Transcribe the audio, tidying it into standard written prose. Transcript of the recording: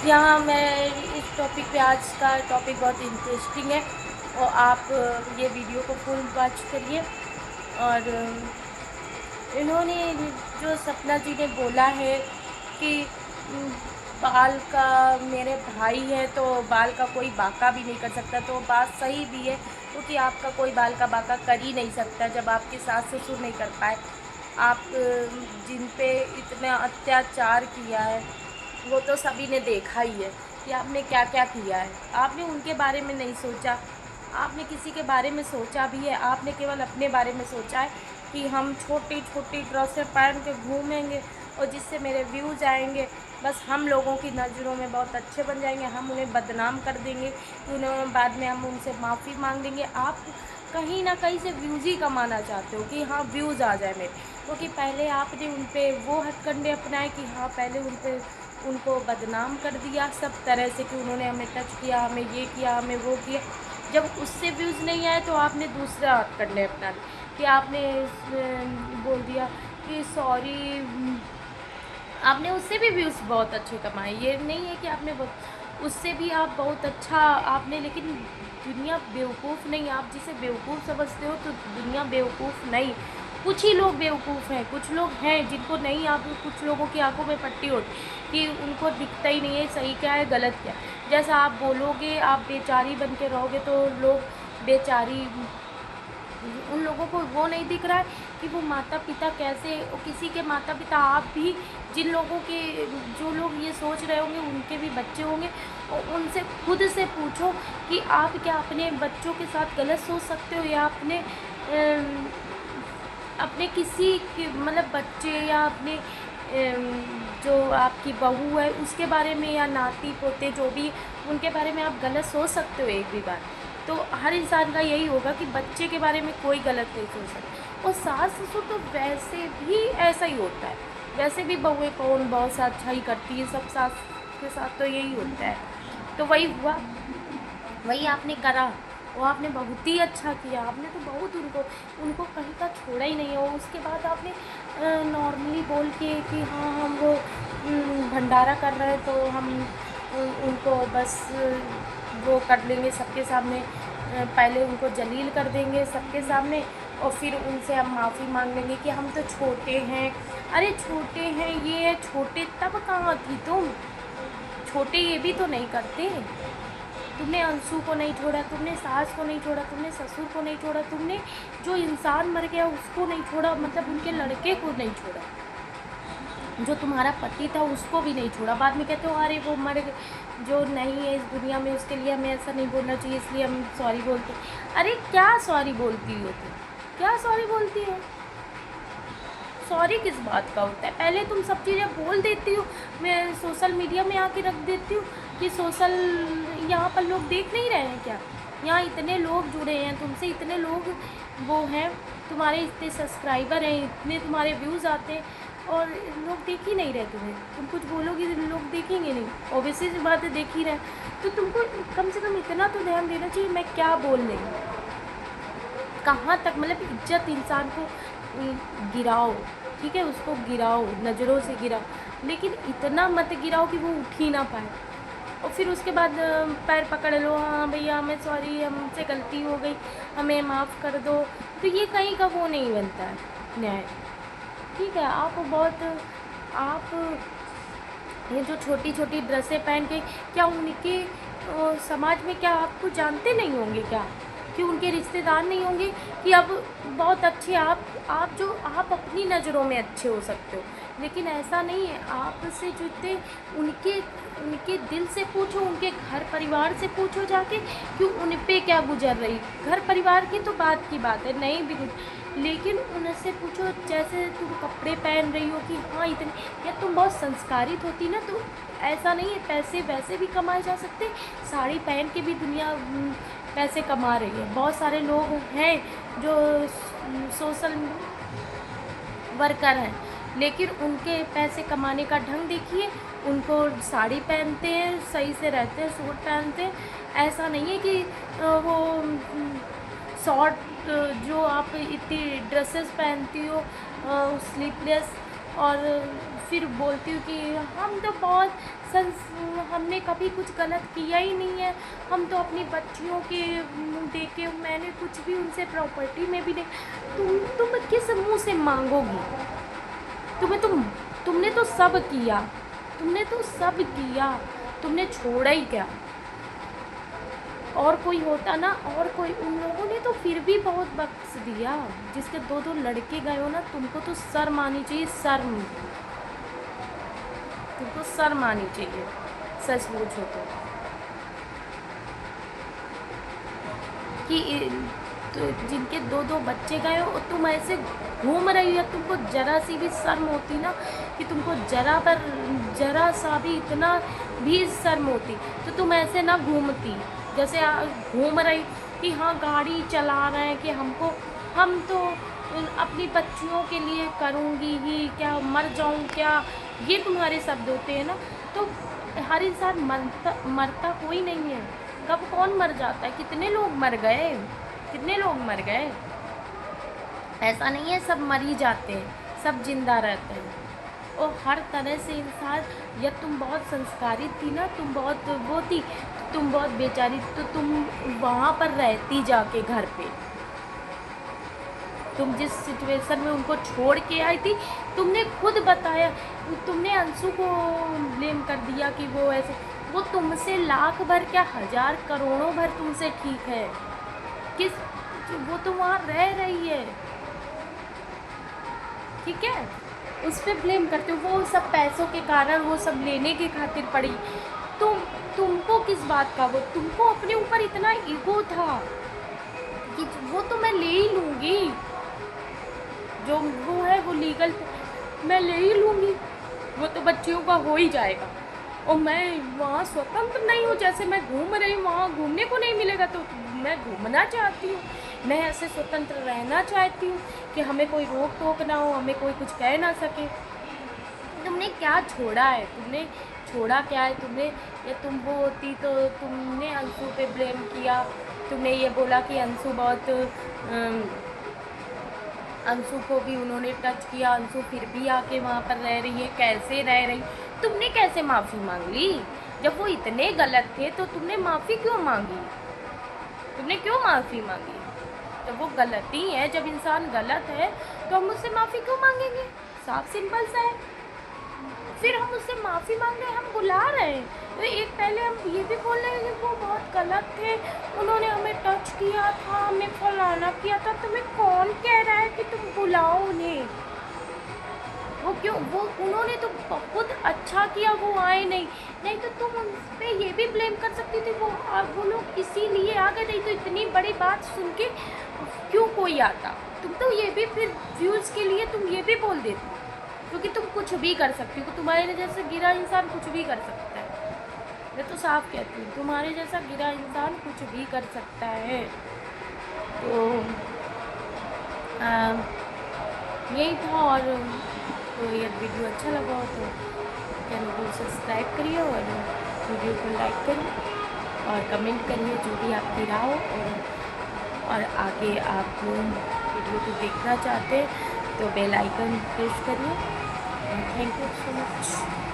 यहाँ मैं इस टॉपिक पे, आज का टॉपिक बहुत इंटरेस्टिंग है और आप ये वीडियो को फुल वॉच करिए। और इन्होंने जो सपना जी ने बोला है कि बाल का, मेरे भाई है तो बाल का कोई बाका भी नहीं कर सकता, तो बात सही भी है, क्योंकि आपका कोई बाल का बाका कर ही नहीं सकता जब आपके सास ससुर नहीं कर पाए। आप जिन पे इतना अत्याचार किया है वो तो सभी ने देखा ही है कि आपने क्या क्या किया है। आपने उनके बारे में नहीं सोचा, आपने किसी के बारे में सोचा भी है? आपने केवल अपने बारे में सोचा है कि हम छोटी छोटी ड्रेसें पहन के घूमेंगे और जिससे मेरे व्यूज़ आएंगे, बस हम लोगों की नज़रों में बहुत अच्छे बन जाएंगे, हम उन्हें बदनाम कर देंगे, उन्हें बाद में हम उनसे माफ़ी मांग देंगे। आप कहीं ना कहीं से व्यूज़ ही कमाना चाहते हो कि हाँ व्यूज़ आ जाए मेरे, क्योंकि पहले आपने उन पर वो हथकंडे अपनाए कि हाँ पहले उनको बदनाम कर दिया सब तरह से कि उन्होंने हमें टच किया, हमें ये किया, हमें वो किया। जब उससे व्यूज़ नहीं आए तो आपने दूसरा हथकंडे अपना लिए कि आपने बोल दिया कि सॉरी। आपने उससे भी व्यूज़ बहुत अच्छे कमाए, ये नहीं है कि आपने उससे भी आप बहुत अच्छा आपने, लेकिन दुनिया बेवकूफ़ नहीं। आप जिसे बेवकूफ़ समझते हो तो दुनिया बेवकूफ़ नहीं, कुछ ही लोग बेवकूफ़ हैं। कुछ लोग हैं जिनको नहीं, आप कुछ लोगों की आंखों में पट्टी होती कि उनको दिखता ही नहीं है सही क्या है गलत क्या है। जैसा आप बोलोगे, आप बेचारी बन के रहोगे तो लोग बेचारी, उन लोगों को वो नहीं दिख रहा है कि वो माता पिता कैसे, किसी के माता पिता, आप भी जिन लोगों के, जो लोग ये सोच रहे होंगे उनके भी बच्चे होंगे, और उनसे खुद से पूछो कि आप क्या अपने बच्चों के साथ गलत सोच सकते हो, या अपने किसी मतलब बच्चे या अपने जो आपकी बहू है उसके बारे में, या नाती पोते जो भी, उनके बारे में आप गलत सोच सकते हो एक भी बार? तो हर इंसान का यही होगा कि बच्चे के बारे में कोई गलत नहीं सोच सकता। और सास ससुर तो वैसे भी ऐसा ही होता है, वैसे भी बहुएं कौन बहुत सा अच्छा ही करती है, सब सास के साथ तो यही होता है। तो वही हुआ, वही आपने करा, वो आपने बहुत ही अच्छा किया। आपने तो बहुत उनको उनको कहीं का छोड़ा ही नहीं है। उसके बाद आपने नॉर्मली बोल के कि हाँ हम वो भंडारा कर रहे हैं तो हम उनको बस वो कर लेंगे सबके सामने, पहले उनको जलील कर देंगे सबके सामने और फिर उनसे हम माफ़ी मांग लेंगे कि हम तो छोटे हैं। अरे छोटे हैं, ये है छोटे, तब कहाँ थी तुम? छोटे ये भी तो नहीं करते। तुमने अंशु को नहीं छोड़ा, तुमने सास को नहीं छोड़ा, तुमने ससुर को नहीं छोड़ा, तुमने जो इंसान मर गया उसको नहीं छोड़ा, मतलब उनके लड़के को नहीं छोड़ा, जो तुम्हारा पति था उसको भी नहीं छोड़ा। बाद में कहते हो अरे वो मर गए, जो नहीं है इस दुनिया में उसके लिए हमें ऐसा नहीं बोलना चाहिए इसलिए हम सॉरी बोलते। अरे क्या सॉरी बोलती हो तुम? क्या सॉरी बोलती हो? सॉरी किस बात का होता है? पहले तुम सब चीज़ें बोल देती हो, मैं सोशल मीडिया में आके रख देती हूँ कि सोशल, यहाँ पर लोग देख नहीं रहे हैं क्या? यहाँ इतने लोग जुड़े हैं तुमसे, इतने लोग वो हैं, तुम्हारे इतने सब्सक्राइबर हैं, इतने तुम्हारे व्यूज़ आते हैं और लोग देख ही नहीं रहे तुम्हें। तुम कुछ बोलोगे तो लोग देखेंगे नहीं, ऑब्वियसली सी बात है, देख ही रहे। तो तुमको कम से कम इतना तो ध्यान देना चाहिए मैं क्या बोल रही हूँ, कहाँ तक, मतलब इज्जत इंसान को गिराओ, ठीक है, उसको गिराओ, नज़रों से गिराओ, लेकिन इतना मत गिराओ कि वो उठ ही ना पाए। और फिर उसके बाद पैर पकड़ लो, हाँ भैया हमें सॉरी, हमसे गलती हो गई, हमें माफ़ कर दो। तो ये कहीं का वो नहीं बनता है न्याय, ठीक है। आप ये जो छोटी छोटी ड्रेसें पहन के, क्या उनके समाज में, क्या आपको जानते नहीं होंगे क्या कि उनके रिश्तेदार नहीं होंगे कि अब बहुत अच्छे आप अपनी नज़रों में अच्छे हो सकते हो, लेकिन ऐसा नहीं है। आपसे जुड़ते उनके उनके दिल से पूछो, उनके घर परिवार से पूछो जाके कि उन पे क्या गुजर रही। घर परिवार की तो बात की बात है, नहीं भी कुछ, लेकिन उनसे पूछो जैसे तुम कपड़े पहन रही हो कि हाँ इतने, या तुम बहुत संस्कारित होती ना तो ऐसा नहीं है। पैसे वैसे भी कमाए जा सकते, साड़ी पहन के भी दुनिया पैसे कमा रही है। बहुत सारे लोग हैं जो सोशल वर्कर हैं, लेकिन उनके पैसे कमाने का ढंग देखिए, उनको साड़ी पहनते हैं, सही से रहते हैं, सूट पहनते हैं। ऐसा नहीं है कि वो शॉर्ट, जो आप इतनी ड्रेसेस पहनती हो स्लीवलेस और फिर बोलती हूँ कि हम तो बहुत हमने कभी कुछ गलत किया ही नहीं है, हम तो अपनी बच्चियों के मुँह देख के, मैंने कुछ भी उनसे प्रॉपर्टी में भी नहीं। तुम किस मुँह से मांगोगी? तुमने तो सब किया, तुमने छोड़ा ही क्या? और कोई होता ना, और कोई, उन लोगों ने तो फिर भी बहुत बख्श दिया। जिसके 2-2 लड़के गए हो ना, तुमको तो शर्म आनी चाहिए, तुमको शर्म आनी चाहिए, सच पूछो तो जिनके 2-2 बच्चे गए हो, तुम ऐसे घूम रही हो, तुमको जरा सी भी शर्म होती ना, कि तुमको जरा सा भी, इतना भी शर्म होती तो तुम ऐसे ना घूमती। जैसे घूम रही कि हाँ गाड़ी चला रहे हैं, कि हम तो अपनी बच्चियों के लिए करूँगी ही क्या, मर जाऊँ क्या, ये तुम्हारे शब्द होते हैं ना। तो हर इंसान मरता कोई नहीं है। कब कौन मर जाता है? कितने लोग मर गए? ऐसा नहीं है सब मर ही जाते हैं, सब जिंदा रहते हैं। और हर तरह से इंसान, या तुम बहुत संस्कारी थी ना, तुम बहुत वो थी, तुम बहुत बेचारी, तो तुम वहाँ पर रहती जाके घर पे। तुम जिस सिचुएशन में उनको छोड़ के आई थी, तुमने खुद बताया, तुमने अंशु को ब्लेम कर दिया कि वो ऐसे, वो तुमसे लाख भर क्या, हजार करोड़ों भर तुमसे ठीक है। वो तो वहाँ रह रही है, ठीक है, उस पर ब्लेम करते हो। वो सब पैसों के कारण, वो सब लेने के खातिर पड़ी। तुमको किस बात का, वो तुमको अपने ऊपर इतना ईगो था कि वो तो मैं ले ही लूँगी, जो वो है वो लीगल मैं ले ही लूँगी, वो तो बच्चियों का हो ही जाएगा। और मैं वहाँ स्वतंत्र नहीं हूँ, जैसे मैं घूम रही हूँ, वहाँ घूमने को नहीं मिलेगा, तो मैं घूमना चाहती हूँ, मैं ऐसे स्वतंत्र रहना चाहती हूँ कि हमें कोई रोक टोक ना हो, हमें कोई कुछ कह ना सके। तुमने क्या छोड़ा है? तुमने छोड़ा क्या है? या तुम वो होती तो तुमने अंशु पे ब्लेम किया, तुमने ये बोला कि अंशु को भी उन्होंने टच किया, अंशु फिर भी आके वहाँ पर रह रही है, कैसे रह रही? तुमने कैसे माफ़ी मांग ली? जब वो इतने गलत थे तो तुमने माफ़ी क्यों मांगी? तुमने क्यों माफ़ी मांगी? जब वो गलती है, जब इंसान गलत है तो हम उससे माफ़ी क्यों मांगेंगे? साफ सिंपल सा है। फिर हम उससे माफ़ी मांग रहे हैं, हम बुला रहे हैं, तो एक पहले हम ये भी बोल रहे हैं कि वो बहुत गलत थे, उन्होंने हमें टच किया था, हमें फलाना किया था। तुम्हें कौन कह रहा है कि तुम बुलाओ उन्हें? वो क्यों, वो उन्होंने तो बहुत अच्छा किया, वो आए नहीं तो तुम उन पर ये भी ब्लेम कर सकती थी, वो लोग इसीलिए आ गए, नहीं तो इतनी बड़ी बात सुन के क्यों कोई आता? तुम तो ये भी फिर व्यूज़ के लिए तुम ये भी बोल देती, क्योंकि तुम कुछ भी कर सकती हो, तुम्हारे जैसे गिरा इंसान कुछ भी कर सकता है। मैं तो साफ कहती हूँ, तुम्हारे जैसा गिरा इंसान कुछ भी कर सकता है। तो यही था। और तो ये वीडियो अच्छा लगा हो तो चैनल को सब्सक्राइब करिए, और वीडियो को लाइक करिए, और कमेंट करिए जो भी आपकी राय हो। और आगे आप वीडियो को देखना चाहते हैं तो बेल आइकन प्रेस करिए। Thank you so much.